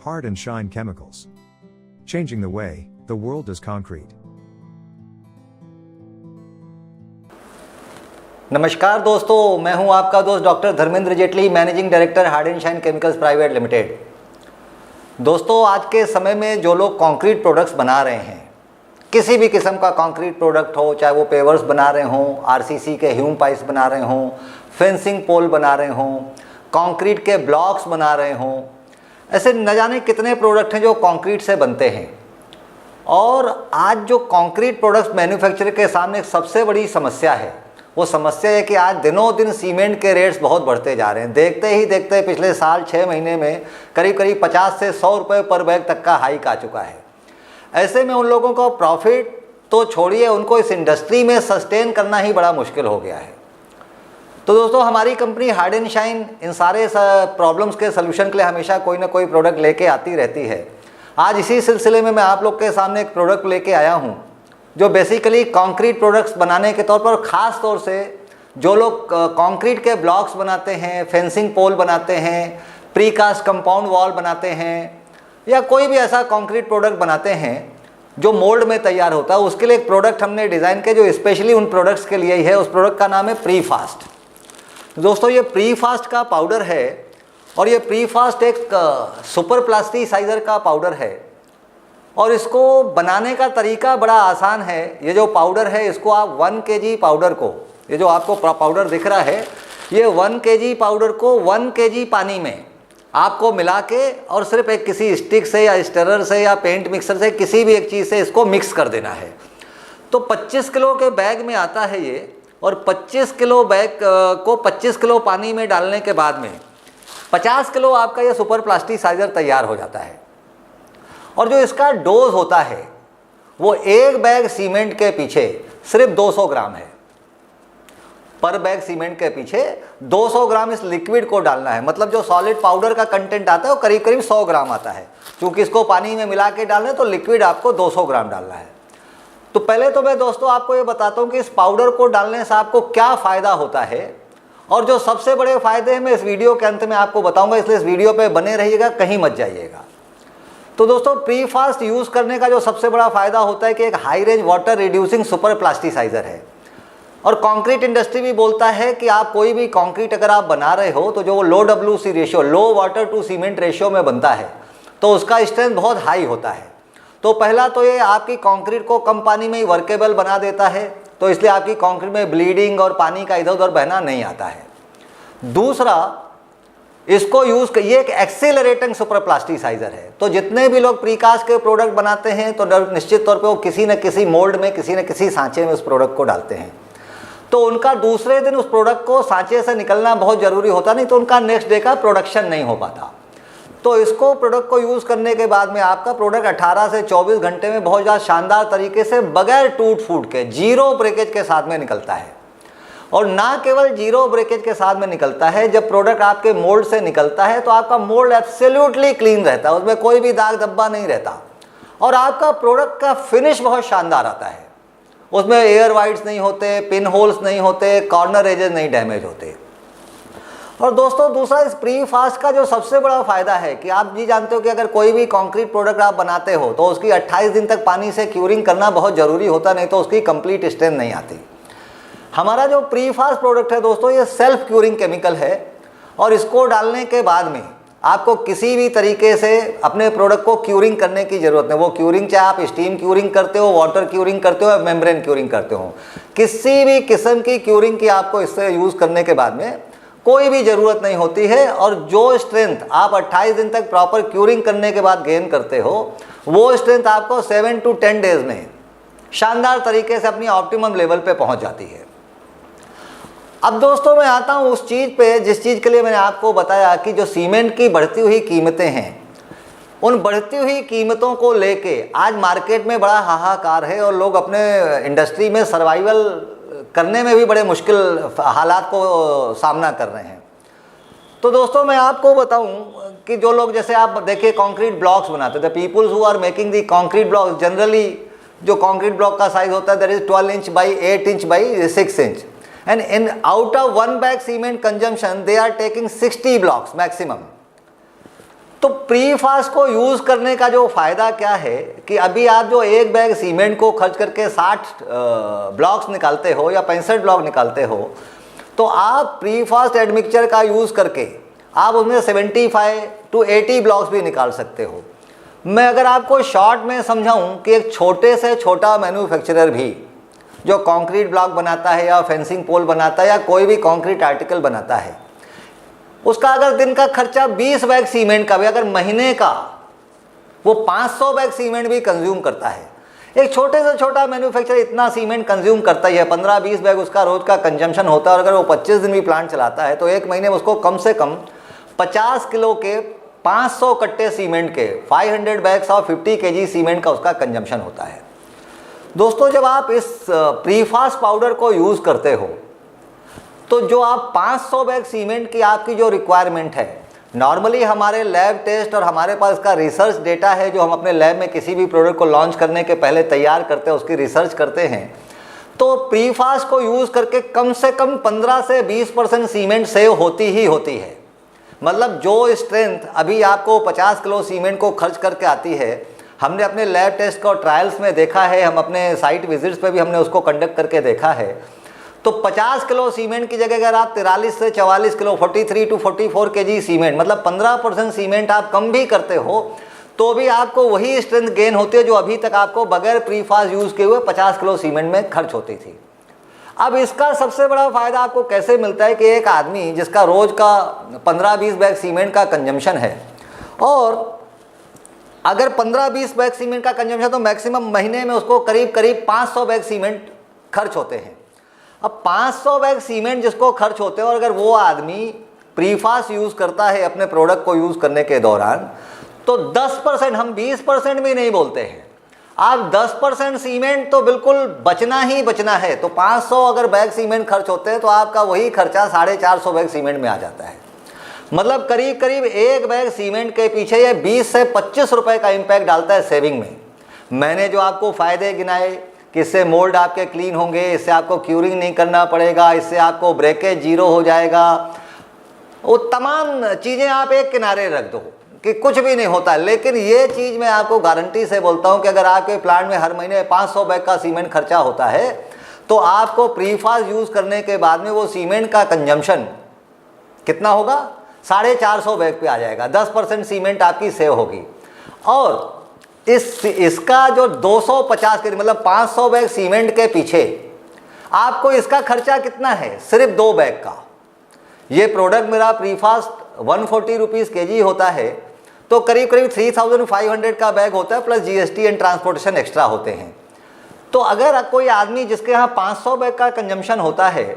Hard and Shine Chemicals. Changing the way the world does concrete. नमस्कार दोस्तों, मैं हूं आपका दोस्त doctor Dharmendra Jaitley, managing director hard and shine chemicals private limited. दोस्तों, आज के समय में जो लोग कंक्रीट प्रोडक्ट्स बना रहे हैं, किसी भी किस्म का कंक्रीट प्रोडक्ट हो, चाहे वो पेवर्स बना रहे हों, आरसीसी के ह्यूम पाइप्स बना रहे हों, फेंसिंग पोल बना रहे हों, कंक्रीट के ब्लॉक्स बना रहे हों, ऐसे न जाने कितने प्रोडक्ट हैं जो कंक्रीट से बनते हैं। और आज जो कंक्रीट प्रोडक्ट्स मैन्युफैक्चरर के सामने एक सबसे बड़ी समस्या है, वो समस्या है कि आज दिनों दिन सीमेंट के रेट्स बहुत बढ़ते जा रहे हैं। देखते ही देखते पिछले साल 6 महीने में करीब 50 से 100 रुपये पर बैग तक का हाइक आ चुका है। ऐसे में उन लोगों को प्रॉफिट तो छोड़िए, उनको इस इंडस्ट्री में सस्टेन करना ही बड़ा मुश्किल हो गया है। तो दोस्तों, हमारी company hard and shine in सारे प्रॉब्लम्स के सलूशन के लिए हमेशा कोई ना कोई प्रोडक्ट लेके आती रहती है। आज इसी सिलसिले में मैं आप लोग के सामने एक प्रोडक्ट लेके आया हूँ जो बेसिकली कंक्रीट प्रोडक्ट्स बनाने के तौर पर, ख़ास तौर से जो लोग कंक्रीट के ब्लॉक्स बनाते हैं, फेंसिंग पोल बनाते हैं, प्रीकास्ट कंपाउंड वॉल बनाते हैं, या कोई भी ऐसा कंक्रीट प्रोडक्ट बनाते हैं जो मोल्ड में तैयार होता है, उसके लिए एक प्रोडक्ट हमने डिज़ाइन किया जो स्पेशली उन प्रोडक्ट्स के लिए ही है। उस प्रोडक्ट का नाम है प्रीफास्ट। दोस्तों, ये प्रीफास्ट का पाउडर है और ये प्रीफास्ट एक सुपर प्लास्टिसाइजर का पाउडर है और इसको बनाने का तरीका बड़ा आसान है। ये जो पाउडर है, इसको आप 1 kg पाउडर को, ये जो आपको पाउडर दिख रहा है, ये 1 kg पाउडर को 1 kg पानी में आपको मिला के और सिर्फ एक किसी स्टिक से या स्टरर से या पेंट मिक्सर से किसी भी एक चीज़ से इसको मिक्स कर देना है। तो 25 किलो के बैग में आता है ये, और 25 किलो बैग को 25 किलो पानी में डालने के बाद में 50 किलो आपका ये सुपर प्लास्टिसाइजर तैयार हो जाता है। और जो इसका डोज होता है वो एक बैग सीमेंट के पीछे सिर्फ 200 ग्राम है। पर बैग सीमेंट के पीछे 200 ग्राम इस लिक्विड को डालना है। मतलब जो सॉलिड पाउडर का कंटेंट आता है वो करीब 100 ग्राम आता है। क्योंकि इसको पानी में मिला के डालना है तो लिक्विड आपको 200 ग्राम डालना है। तो पहले तो मैं दोस्तों आपको ये बताता हूँ कि इस पाउडर को डालने से आपको क्या फ़ायदा होता है, और जो सबसे बड़े फ़ायदे हैं मैं इस वीडियो के अंत में आपको बताऊँगा, इसलिए इस वीडियो पर बने रहिएगा, कहीं मत जाइएगा। तो दोस्तों, प्रीफास्ट यूज़ करने का जो सबसे बड़ा फ़ायदा होता है कि एक high range water reducing super plasticizer है। और कंक्रीट इंडस्ट्री भी बोलता है कि आप कोई भी कंक्रीट अगर आप बना रहे हो तो जो वो low WC ratio, low water to cement ratio में बनता है, तो उसका स्ट्रेंथ बहुत हाई होता है। तो पहला तो ये आपकी कंक्रीट को कम पानी में ही वर्केबल बना देता है, तो इसलिए आपकी कंक्रीट में ब्लीडिंग और पानी का इधर उधर बहना नहीं आता है। दूसरा, इसको यूज़, ये एक एक्सेलरेटिंग सुपर प्लास्टिसाइजर है। तो जितने भी लोग प्रीकास्ट के प्रोडक्ट बनाते हैं तो निश्चित तौर पे वो किसी न किसी मोल्ड में, किसी न किसी सांचे में उस प्रोडक्ट को डालते हैं। तो उनका दूसरे दिन उस प्रोडक्ट को सांचे से निकलना बहुत ज़रूरी होता, नहीं तो उनका नेक्स्ट डे का प्रोडक्शन नहीं हो पाता। तो इसको प्रोडक्ट को यूज़ करने के बाद में आपका प्रोडक्ट 18 से 24 घंटे में बहुत ज़्यादा शानदार तरीके से बगैर टूट फूट के, जीरो ब्रेकेज के साथ में निकलता है। और ना केवल जीरो ब्रेकेज के साथ में निकलता है, जब प्रोडक्ट आपके मोल्ड से निकलता है तो आपका मोल्ड एब्सोल्युटली क्लीन रहता है, उसमें कोई भी दाग धब्बा नहीं रहता, और आपका प्रोडक्ट का फिनिश बहुत शानदार आता है। उसमें एयर वाइड्स नहीं होते, पिन होल्स नहीं होते, कॉर्नर एजेस नहीं डैमेज होते। और दोस्तों, दूसरा, इस प्रीफास्ट का जो सबसे बड़ा फ़ायदा है कि आप भी जानते हो कि अगर कोई भी कंक्रीट प्रोडक्ट आप बनाते हो तो उसकी 28 दिन तक पानी से क्यूरिंग करना बहुत ज़रूरी होता, नहीं तो उसकी कंप्लीट स्ट्रेंथ नहीं आती। हमारा जो प्रीफास्ट प्रोडक्ट है दोस्तों, ये सेल्फ क्यूरिंग केमिकल है, और इसको डालने के बाद में आपको किसी भी तरीके से अपने प्रोडक्ट को क्यूरिंग करने की ज़रूरत नहीं। वो क्यूरिंग चाहे आप स्टीम क्यूरिंग करते हो, वाटर क्यूरिंग करते हो या मेम्ब्रेन क्यूरिंग करते हो, किसी भी किस्म की क्यूरिंग की आपको इससे यूज़ करने के बाद में कोई भी ज़रूरत नहीं होती है। और जो स्ट्रेंथ आप 28 दिन तक प्रॉपर क्यूरिंग करने के बाद गेन करते हो, वो स्ट्रेंथ आपको 7 to 10 डेज़ में शानदार तरीके से अपनी ऑप्टिमम लेवल पे पहुंच जाती है। अब दोस्तों, मैं आता हूं उस चीज़ पे जिस चीज़ के लिए मैंने आपको बताया कि जो सीमेंट की बढ़ती हुई कीमतें हैं, उन बढ़ती हुई कीमतों को लेके आज मार्केट में बड़ा हाहाकार है और लोग अपने इंडस्ट्री में सर्वाइवल करने में भी बड़े मुश्किल हालात को सामना कर रहे हैं। तो दोस्तों, मैं आपको बताऊं कि जो लोग, जैसे आप देखिए कंक्रीट ब्लॉक्स बनाते थे, peoples who are making the concrete blocks, generally जो कंक्रीट ब्लॉक का साइज होता है that is 12 inch by 8 inch by 6 inch, and in out of 1 bag cement consumption they are taking 60 blocks maximum। तो प्रीफास्ट को use करने का जो फ़ायदा क्या है कि अभी आप जो एक बैग सीमेंट को खर्च करके 60 ब्लॉक्स निकालते हो या 65 ब्लॉक निकालते हो, तो आप प्रीफास्ट एडमिक्सचर का यूज़ करके आप उसमें 75 to 80 ब्लॉक्स भी निकाल सकते हो। मैं अगर आपको शॉर्ट में समझाऊं कि एक छोटे से छोटा मैन्युफैक्चरर भी जो कंक्रीट ब्लॉक बनाता है या फेंसिंग पोल बनाता है या कोई भी कंक्रीट आर्टिकल बनाता है, उसका अगर दिन का खर्चा 20 बैग सीमेंट का भी, अगर महीने का वो 500 बैग सीमेंट भी कंज्यूम करता है। एक छोटे से छोटा मैन्युफैक्चरर इतना सीमेंट कंज्यूम करता ही है, 15-20 बैग उसका रोज का कंजम्पशन होता है। और अगर वो 25 दिन भी प्लांट चलाता है तो एक महीने में उसको कम से कम 50 किलो के 500 कट्टे सीमेंट के 500 बैग्स ऑफ 50 kg सीमेंट का उसका कंजम्पशन होता है। दोस्तों, जब आप इस प्रीफास्ट पाउडर को यूज़ करते हो तो जो आप 500 बैग सीमेंट की आपकी जो रिक्वायरमेंट है, नॉर्मली हमारे लैब टेस्ट और हमारे पास का रिसर्च डेटा है जो हम अपने लैब में किसी भी प्रोडक्ट को लॉन्च करने के पहले तैयार करते हैं, उसकी रिसर्च करते हैं, तो प्रीफास्ट को यूज़ करके कम से कम 15 से 20% सीमेंट सेव होती ही होती है। मतलब जो स्ट्रेंथ अभी आपको 50 किलो सीमेंट को खर्च करके आती है, हमने अपने लैब टेस्ट को ट्रायल्स में देखा है, हम अपने साइट विजिट्स पे भी हमने उसको कंडक्ट करके देखा है। तो 50 किलो सीमेंट की जगह अगर आप 43 से 44 किलो 43 to 44 kg सीमेंट, मतलब 15% सीमेंट आप कम भी करते हो तो भी आपको वही स्ट्रेंथ गेन होती है जो अभी तक आपको बगैर प्रीफास्ट यूज़ किए हुए 50 किलो सीमेंट में खर्च होती थी। अब इसका सबसे बड़ा फ़ायदा आपको कैसे मिलता है कि एक आदमी जिसका रोज़ का 15-20 बैग सीमेंट का कंजम्पशन है, और अगर 15-20 बैग सीमेंट का कंजम्पशन तो मैक्सिमम महीने में उसको करीब 500 बैग सीमेंट खर्च होते हैं। अब 500 बैग सीमेंट जिसको खर्च होते हैं और अगर वो आदमी प्रीफास्ट यूज़ करता है अपने प्रोडक्ट को यूज़ करने के दौरान, तो 10%, हम 20% भी नहीं बोलते हैं, आप 10% सीमेंट तो बिल्कुल बचना ही बचना है। तो 500 अगर बैग सीमेंट खर्च होते हैं तो आपका वही खर्चा 450 बैग सीमेंट में आ जाता है। मतलब करीब करीब एक बैग सीमेंट के पीछे ये 20 से 25 रुपए का इम्पैक्ट डालता है सेविंग में। मैंने जो आपको फ़ायदे गिनाए कि इससे मोल्ड आपके क्लीन होंगे, इससे आपको क्यूरिंग नहीं करना पड़ेगा, इससे आपको ब्रेकेज जीरो हो जाएगा, वो तमाम चीज़ें आप एक किनारे रख दो कि कुछ भी नहीं होता। लेकिन ये चीज़ मैं आपको गारंटी से बोलता हूँ कि अगर आपके प्लांट में हर महीने 500 बैग का सीमेंट खर्चा होता है तो आपको प्रीफास्ट यूज़ करने के बाद में वो सीमेंट का कंजम्पशन कितना होगा, 450 बैग पे आ जाएगा। 10% सीमेंट आपकी सेव होगी। और इसका जो 250 के मतलब 500 बैग सीमेंट के पीछे आपको इसका खर्चा कितना है, सिर्फ 2 बैग का। ये प्रोडक्ट मेरा प्रीफास्ट 140 रुपीज़ kg होता है, तो करीब करीब 3500 का बैग होता है, plus GST and transportation extra होते हैं। तो अगर कोई आदमी जिसके यहाँ 500 बैग का कंजम्पशन होता है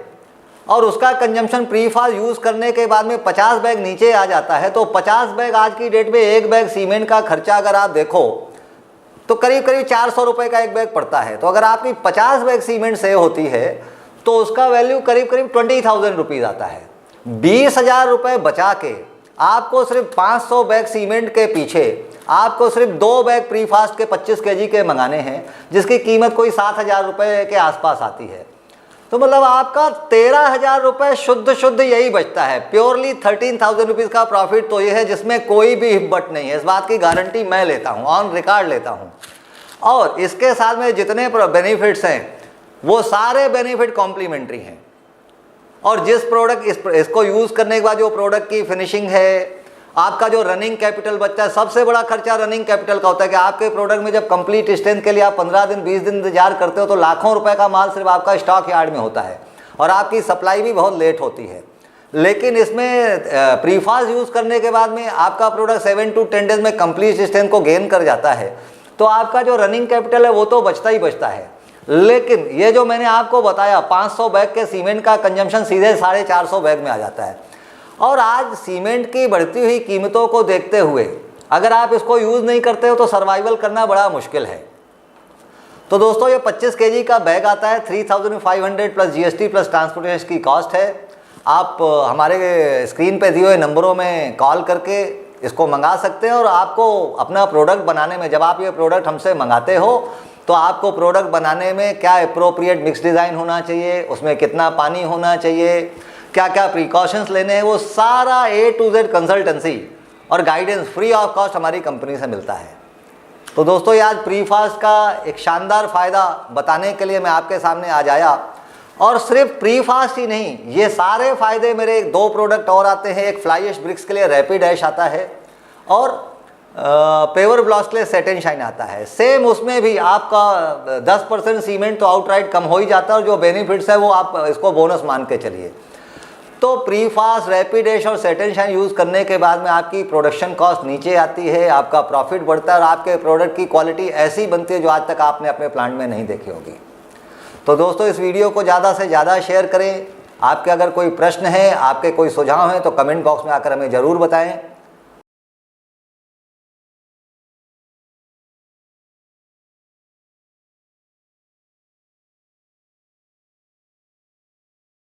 और उसका कंजम्पशन प्रीफास्ट यूज़ करने के बाद में 50 बैग नीचे आ जाता है, तो 50 बैग आज की डेट में एक बैग सीमेंट का खर्चा अगर आप देखो तो करीब करीब 400 रुपये का एक बैग पड़ता है। तो अगर आपकी 50 बैग सीमेंट सेव होती है तो उसका वैल्यू करीब करीब 20,000 रुपीज़ आता है। 20,000 रुपये बचा के आपको सिर्फ 500 बैग सीमेंट के पीछे आपको सिर्फ 2 बैग प्रीफास्ट के 25 kg के मंगाने हैं, जिसकी कीमत कोई 7,000 रुपये के आसपास आती है। तो मतलब आपका 13,000 रुपये शुद्ध यही बचता है। प्योरली 13,000 रुपीज़ का प्रॉफिट तो ये है जिसमें कोई भी हिब्बट नहीं है। इस बात की गारंटी मैं लेता हूँ, ऑन रिकॉर्ड लेता हूँ। और इसके साथ में जितने बेनिफिट्स हैं वो सारे बेनिफिट कॉम्प्लीमेंट्री हैं। और जिस प्रोडक्ट इसको यूज़ करने के बाद जो प्रोडक्ट की फिनिशिंग है, आपका जो रनिंग कैपिटल बचता है, सबसे बड़ा खर्चा रनिंग कैपिटल का होता है कि आपके प्रोडक्ट में जब कंप्लीट स्ट्रेंथ के लिए आप 15 दिन 20 दिन इंतजार करते हो तो लाखों रुपए का माल सिर्फ आपका स्टॉक यार्ड में होता है और आपकी सप्लाई भी बहुत लेट होती है। लेकिन इसमें प्रीफास्ट यूज़ करने के बाद में आपका प्रोडक्ट 7 to 10 डेज में कंप्लीट स्ट्रेंथ को गेन कर जाता है, तो आपका जो रनिंग कैपिटल है वो तो बचता ही बचता है। लेकिन ये जो मैंने आपको बताया 500 बैग के सीमेंट का कंजम्पशन सीधे 450 बैग में आ जाता है। और आज सीमेंट की बढ़ती हुई कीमतों को देखते हुए अगर आप इसको यूज़ नहीं करते हो तो सर्वाइवल करना बड़ा मुश्किल है। तो दोस्तों ये 25 kg का बैग आता है, 3,500 प्लस GST प्लस ट्रांसपोर्टेशन की कॉस्ट है। आप हमारे स्क्रीन पे दिए हुए नंबरों में कॉल करके इसको मंगा सकते हैं। और आपको अपना प्रोडक्ट बनाने में, जब आप ये प्रोडक्ट हमसे मंगाते हो तो आपको प्रोडक्ट बनाने में क्या अप्रोप्रिएट मिक्स डिज़ाइन होना चाहिए, उसमें कितना पानी होना चाहिए, क्या क्या प्रिकॉशंस लेने हैं, वो सारा A to Z कंसल्टेंसी और गाइडेंस फ्री ऑफ कॉस्ट हमारी कंपनी से मिलता है। तो दोस्तों, ये आज प्रीफास्ट का एक शानदार फ़ायदा बताने के लिए मैं आपके सामने आज आया। और सिर्फ प्रीफास्ट ही नहीं, ये सारे फ़ायदे मेरे 2 प्रोडक्ट और आते हैं। एक फ्लाई ऐश ब्रिक्स के लिए रैपिड ऐश आता है और पेवर ब्लॉक्स के लिए सेट एंड शाइन आता है। सेम उसमें भी आपका 10% सीमेंट तो आउटराइट कम हो ही जाता है और जो बेनिफिट्स है वो आप इसको बोनस मान के चलिए। तो प्रीफास्ट, रैपिड ऐश और सेट एंड शाइन यूज़ करने के बाद में आपकी प्रोडक्शन कॉस्ट नीचे आती है, आपका प्रॉफिट बढ़ता है और आपके प्रोडक्ट की क्वालिटी ऐसी बनती है जो आज तक आपने अपने प्लांट में नहीं देखी होगी। तो दोस्तों, इस वीडियो को ज़्यादा से ज़्यादा शेयर करें। आपके अगर कोई प्रश्न है, आपके कोई सुझाव हैं तो कमेंट बॉक्स में आकर हमें ज़रूर बताएं।